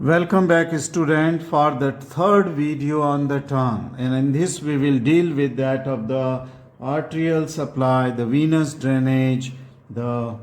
Welcome back, student, for the third video on the tongue, and in this we will deal with that of the arterial supply, the venous drainage, the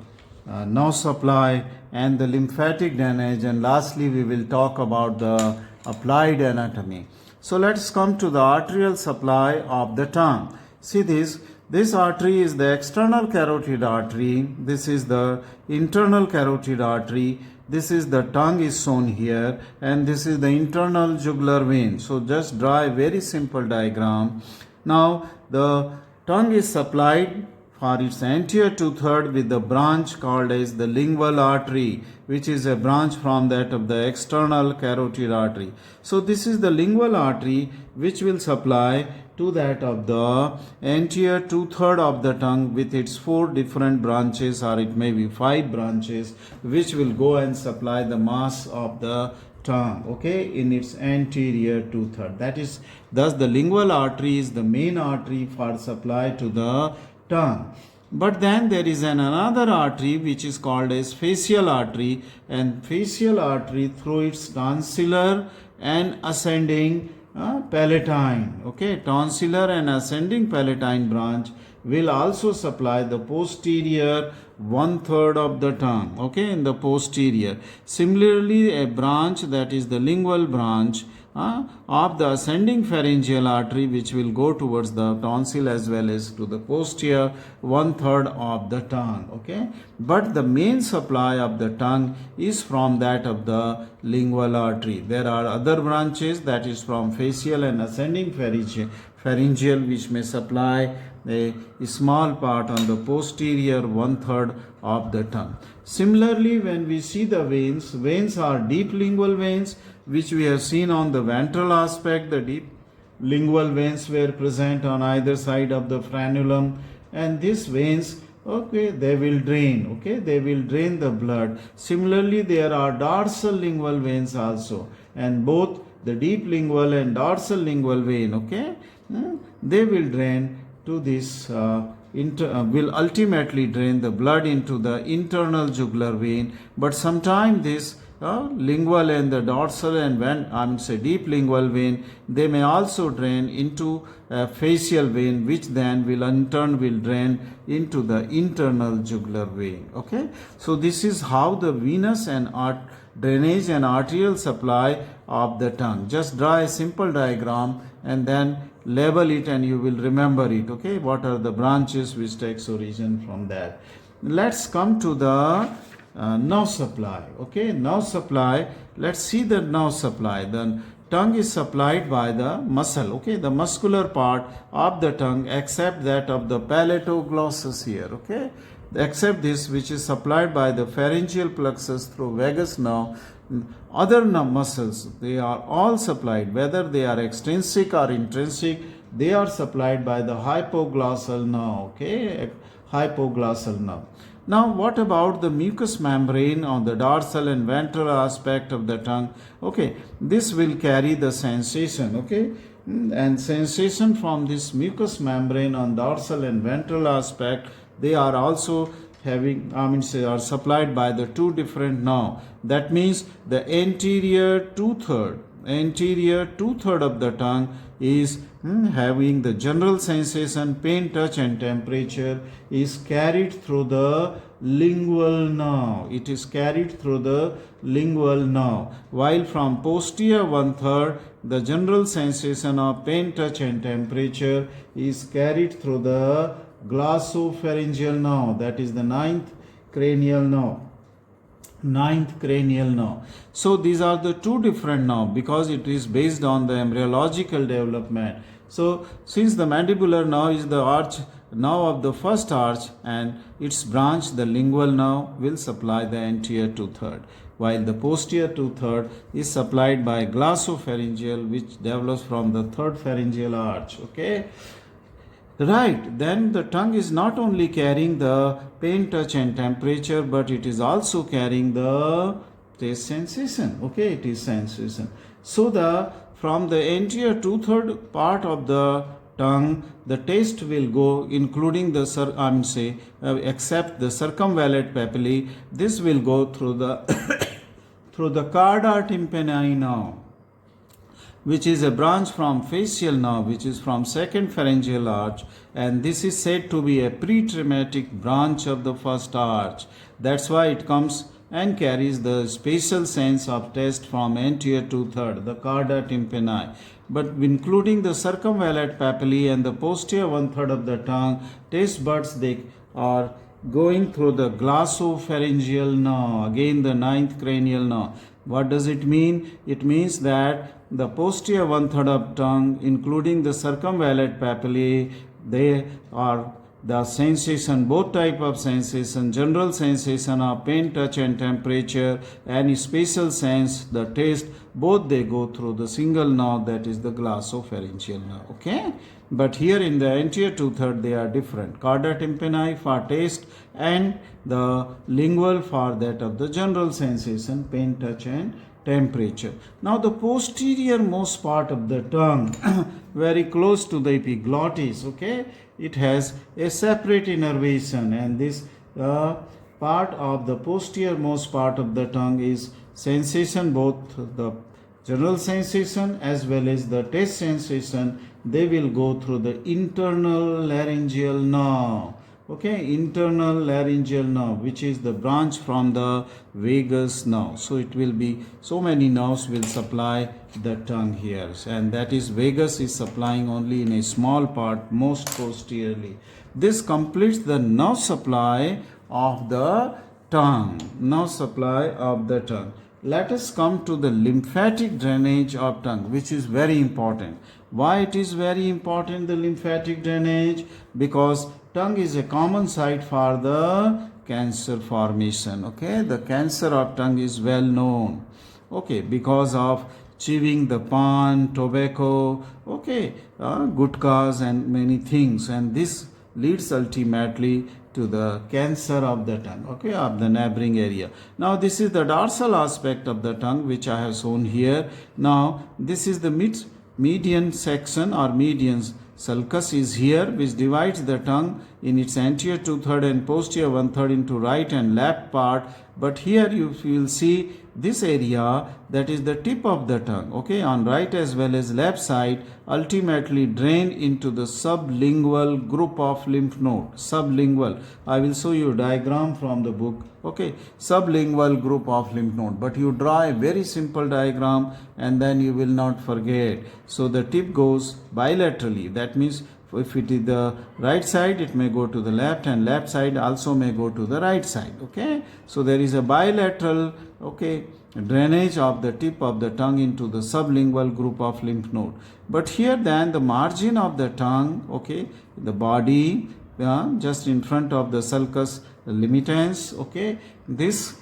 nose supply, and the lymphatic drainage, and lastly we will talk about the applied anatomy. So let's come to the arterial supply of the tongue. See this artery is the external carotid artery. This is the internal carotid artery. This is the tongue is shown here, and this is the internal jugular vein. So just draw a very simple diagram. Now the tongue is supplied for its anterior two-thirds with the branch called as the lingual artery, which is a branch from that of the external carotid artery. So this is the lingual artery which will supply to that of the anterior two-thirds of the tongue with its 4 different branches, or it may be 5 branches, which will go and supply the mass of the tongue, okay, in its anterior two-thirds. That is, thus the lingual artery is the main artery for supply to the tongue. But then there is another artery which is called as facial artery, and facial artery through its tonsillar and ascending palatine, okay, tonsillar and ascending palatine branch will also supply the posterior 1/3 of the tongue, okay, in the posterior. Similarly, a branch, that is the lingual branch of the ascending pharyngeal artery, which will go towards the tonsil as well as to the posterior 1/3 of the tongue, okay. But the main supply of the tongue is from that of the lingual artery. There are other branches, that is from facial and ascending pharyngeal, which may supply a small part on the posterior 1/3 of the tongue. Similarly, when we see the veins are deep lingual veins, which we have seen on the ventral aspect. The deep lingual veins were present on either side of the frenulum, and these veins, okay, they will drain, okay, they will drain the blood. Similarly, there are dorsal lingual veins also, and both the deep lingual and dorsal lingual vein, okay, they will drain to this will ultimately drain the blood into the internal jugular vein. But sometimes this lingual and the dorsal and deep lingual vein, they may also drain into a facial vein, which then will in turn will drain into the internal jugular vein, okay. So this is how the venous and drainage and arterial supply of the tongue. Just draw a simple diagram and then label it, and you will remember it, okay, what are the branches which takes origin from that. Let's come to the nerve supply, okay. Nerve supply, let's see the nerve supply. The tongue is supplied by the muscle, okay, the muscular part of the tongue, except that of the palatoglossus here, okay, except this, which is supplied by the pharyngeal plexus through vagus nerve. Other muscles, they are all supplied, whether they are extrinsic or intrinsic, they are supplied by the hypoglossal nerve, okay, hypoglossal nerve. Now, what about the mucous membrane on the dorsal and ventral aspect of the tongue? Okay, this will carry the sensation, okay, and sensation from this mucous membrane on dorsal and ventral aspect, they are also having, are supplied by the 2 different nerves. That means the anterior two-third of the tongue is having the general sensation, pain, touch and temperature is carried through the lingual nerve. It is carried through the lingual nerve. While from posterior 1/3, the general sensation of pain, touch and temperature is carried through the glossopharyngeal nerve, that is the 9th cranial nerve. So these are the 2 different nerves, because it is based on the embryological development. So since the mandibular nerve is the nerve of the first arch, and its branch, the lingual nerve, will supply the anterior two-thirds, while the posterior two-thirds is supplied by glossopharyngeal, which develops from the 3rd pharyngeal arch, okay. Right, then the tongue is not only carrying the pain, touch and temperature, but it is also carrying the taste sensation, okay, it is sensation. So from the anterior two-thirds part of the tongue, the taste will go, including the except the circumvallate papillae, this will go through through the carda tympani nerve, which is a branch from facial nerve, which is from second pharyngeal arch, and this is said to be a pre-traumatic branch of the first arch. That's why it comes and carries the spatial sense of taste from anterior two-thirds, the carda tympani. But including the circumvallate papillae and the posterior one-third of the tongue, taste buds, they are going through the glossopharyngeal nerve, again the ninth cranial nerve. What does it mean? It means that the posterior one-third of tongue, including the circumvallate papillae, they are the sensation, both type of sensation, general sensation of pain, touch and temperature, and spatial sense, the taste, both they go through the single nerve, that is the glossopharyngeal nerve. Okay? But here in the anterior two-thirds, they are different. Carda tympani for taste and the lingual for that of the general sensation, pain, touch and temperature. Now the posterior most part of the tongue, very close to the epiglottis, okay, it has a separate innervation, and this part of the posterior most part of the tongue is sensation, both the general sensation as well as the taste sensation, they will go through the internal laryngeal nerve. Okay, internal laryngeal nerve, which is the branch from the vagus nerve. So it will be, so many nerves will supply the tongue here, and that is vagus is supplying only in a small part, most posteriorly. This completes the nerve supply of the tongue. Nerve supply of the tongue. Let us come to the lymphatic drainage of tongue, which is very important. Why it is very important, the lymphatic drainage? Because tongue is a common site for the cancer formation. Okay, the cancer of tongue is well known. Okay, because of chewing the pan, tobacco, okay, gutkhas and many things, and this leads ultimately to the cancer of the tongue, okay, of the neighboring area. Now this is the dorsal aspect of the tongue, which I have shown here. Now this is the median section or median sulcus is here, which divides the tongue in its anterior two-thirds and posterior one-third into right and left part. But here you will see this area, that is the tip of the tongue, okay, on right as well as left side, ultimately drain into the sublingual group of lymph node. Sublingual, I will show you a diagram from the book, okay, sublingual group of lymph node, but you draw a very simple diagram and then you will not forget. So the tip goes bilaterally, that means if it is the right side, it may go to the left, and left side also may go to the right side. Okay, so there is a bilateral, okay, drainage of the tip of the tongue into the sublingual group of lymph node. But here then the margin of the tongue, okay, the body, just in front of the sulcus limitans, okay, this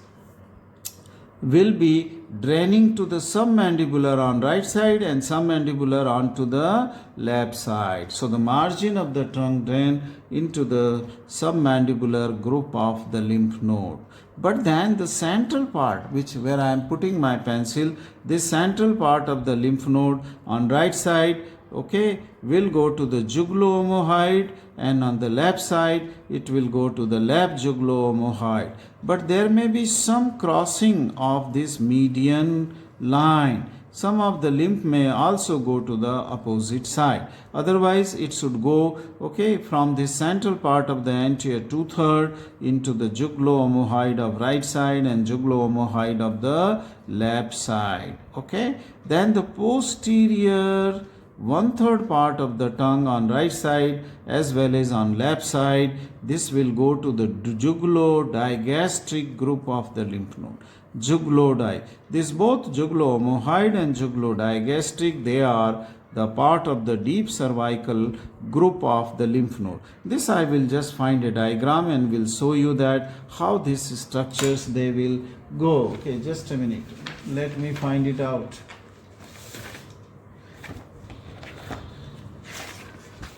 will be draining to the submandibular on right side and submandibular onto the left side. So the margin of the tongue drain into the submandibular group of the lymph node. But then the central part, which where I am putting my pencil, this central part of the lymph node on right side, okay, will go to the jugulo-omohyoid, and on the left side it will go to the left jugulo-omohyoid. But there may be some crossing of this median line. Some of the lymph may also go to the opposite side. Otherwise it should go, okay, from the central part of the anterior two-thirds into the jugulo-omohyoid of right side and jugulo-omohyoid of the left side. Okay, then the posterior one-third part of the tongue on right side as well as on left side, this will go to the jugulo-digastric group of the lymph node. Jugulo-di. This both jugulo-omohyoid and jugulo-digastric, they are the part of the deep cervical group of the lymph node. This I will just find a diagram and will show you that how these structures they will go. Okay, just a minute. Let me find it out.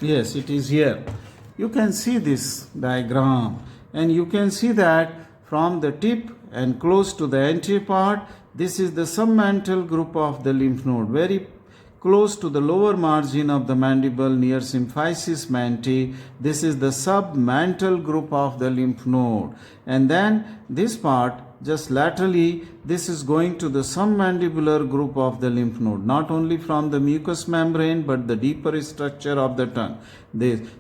Yes, it is here. You can see this diagram, and you can see that from the tip and close to the anterior part, this is the submantle group of the lymph node, very close to the lower margin of the mandible near symphysis manti. This is the submantle group of the lymph node, and then this part just laterally, this is going to the submandibular group of the lymph node, not only from the mucous membrane but the deeper structure of the tongue.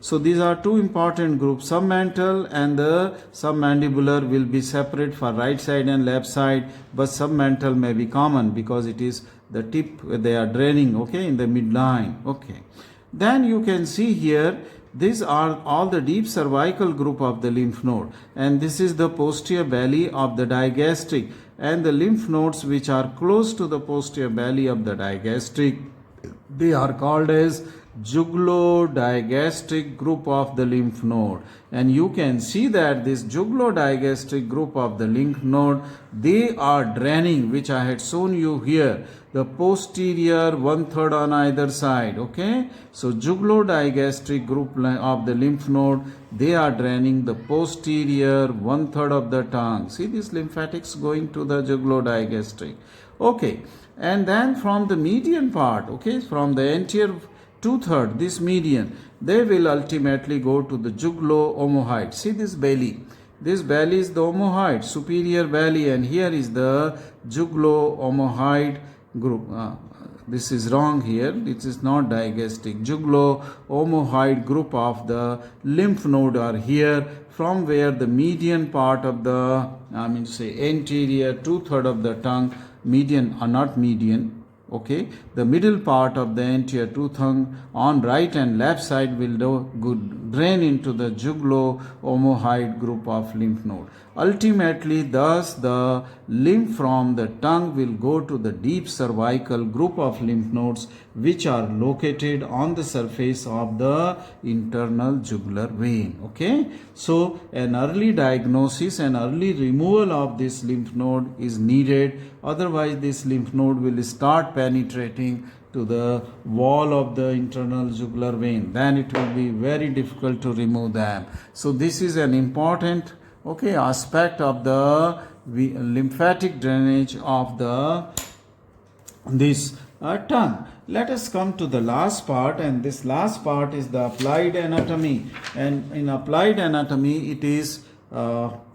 So these are two important groups, submental and the submandibular will be separate for right side and left side, but submental may be common because it is the tip they are draining, okay, in the midline, okay. Then you can see here, these are all the deep cervical group of the lymph node, and this is the posterior belly of the digastric, and the lymph nodes which are close to the posterior belly of the digastric, they are called as jugulo-digastric group of the lymph node. And you can see that this jugulo-digastric group of the lymph node, they are draining, which I had shown you here, the posterior 1/3 on either side, okay. So jugulo-digastric group of the lymph node, they are draining the posterior 1/3 of the tongue. See these lymphatics going to the jugulo-digastric, okay. And then from the median part, okay, from the anterior 2/3, this median, they will ultimately go to the jugulo-omohyoid. See this belly. This belly is the omohyoid, superior belly, and here is the jugulo-omohyoid group. This is wrong here. This is not digastric. Jugulo-omohyoid group of the lymph node are here, from where the median part of the, anterior 2/3 of the tongue, median or not median, okay, the middle part of the anterior tongue on right and left side will drain into the jugulo-omohyoid group of lymph node. Ultimately, thus the lymph from the tongue will go to the deep cervical group of lymph nodes, which are located on the surface of the internal jugular vein, okay. So an early diagnosis and early removal of this lymph node is needed, otherwise this lymph node will start penetrating to the wall of the internal jugular vein, then it will be very difficult to remove them. So this is an important, okay, aspect of the lymphatic drainage of this tongue. Let us come to the last part, and this last part is the applied anatomy. And in applied anatomy, it is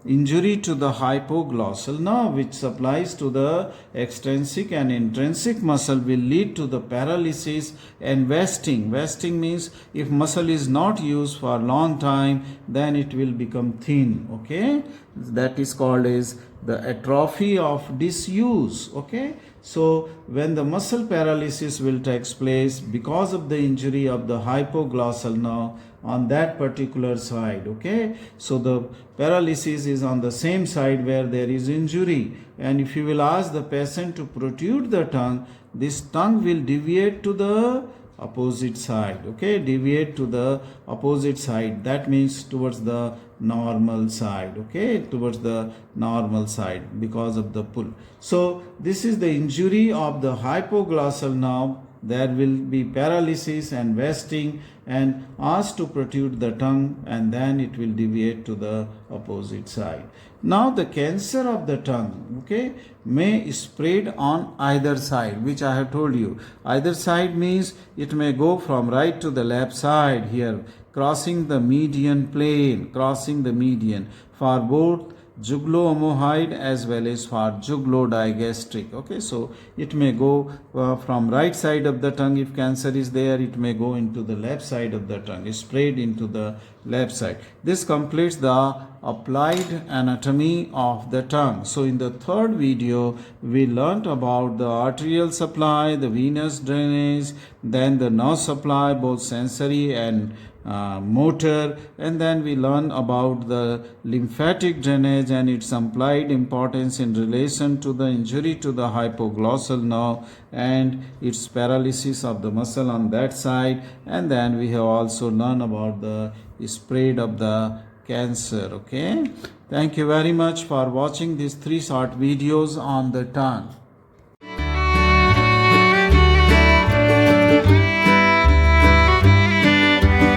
injury to the hypoglossal nerve, which supplies to the extrinsic and intrinsic muscle, will lead to the paralysis and wasting. Wasting means if muscle is not used for a long time, then it will become thin, okay. That is called as the atrophy of disuse, okay. So when the muscle paralysis will take place because of the injury of the hypoglossal nerve on that particular side, okay. So the paralysis is on the same side where there is injury, and if you will ask the patient to protrude the tongue, this tongue will deviate to the opposite side, okay, deviate to the opposite side, that means towards the normal side, okay, towards the normal side because of the pull. So this is the injury of the hypoglossal nerve. There will be paralysis and wasting, and asked to protrude the tongue, and then it will deviate to the opposite side. Now the cancer of the tongue, okay, may spread on either side, which I have told you. Either side means it may go from right to the left side here, crossing the median plane, crossing the median for both jugulo-omohyoid as well as for jugulo-digastric, okay. So it may go from right side of the tongue. If cancer is there, it may go into the left side of the tongue, spread into the left side. This completes the applied anatomy of the tongue. So in the third video, we learnt about the arterial supply, the venous drainage, then the nerve supply, both sensory and motor, and then we learn about the lymphatic drainage and its implied importance in relation to the injury to the hypoglossal nerve and its paralysis of the muscle on that side, and then we have also learned about the spread of the cancer, okay. Thank you very much for watching these 3 short videos on the tongue.